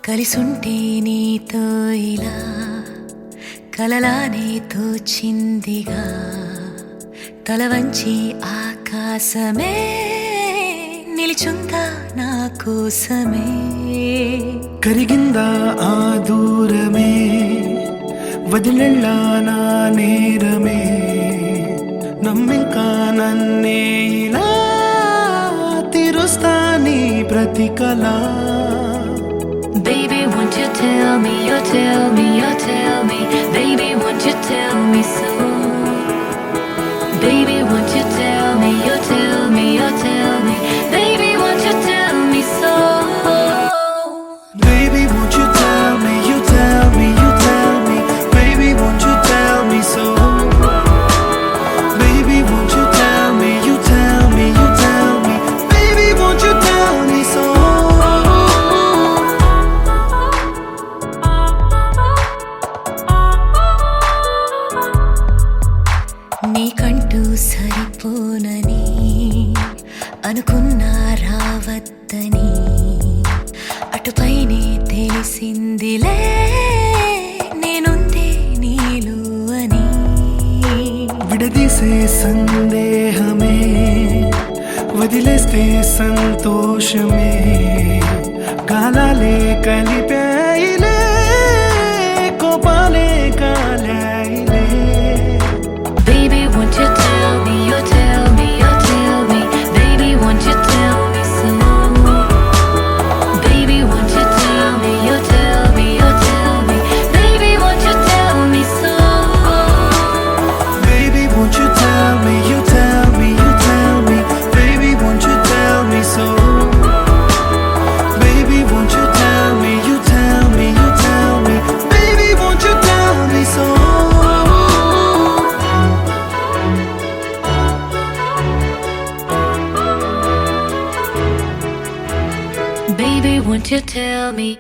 కలిసుంటే నీతో ఇలా కలలానే తోచిందిగా తల వంచి ఆకాశమే నిలిచుందా నా కోసమే కరిగిందా ఆ దూరమే వదిలెళ్ళా నా నేరమే నమ్మింకా నన్నే ఇలా తీరుస్తా నీ ప్రతి కళ Baby, won't you tell me, you tell me, you tell me Baby, won't you tell me so Baby, won't you tell me, you tell me, you tell me Baby, won't you tell me so Baby, won't you tell me, you tell me, you tell me Baby, won't you tell me so Baby, won't you tell me, you tell me, you tell me Baby, won't you tell me so నీకంటూ సరిపోనని అనుకున్నా రావద్దని అటుపైనే తెలిసిందిలే నేనుందే నీలు అని విడదీసే సందేహమే వదిలేస్తే సంతోషమే కాలాలే కలిపాయిలే కోపాలే కాలాయిలే Baby, won't you tell me, you tell me, you tell me Baby, won't you tell me so Baby, won't you tell me, you tell me, you tell me Baby, won't you tell me so Baby, won't you tell me, you tell me, you tell me Baby, won't you tell me so Baby, won't you tell me, you tell me, you tell me Baby, won't you tell me so Baby, won't you tell me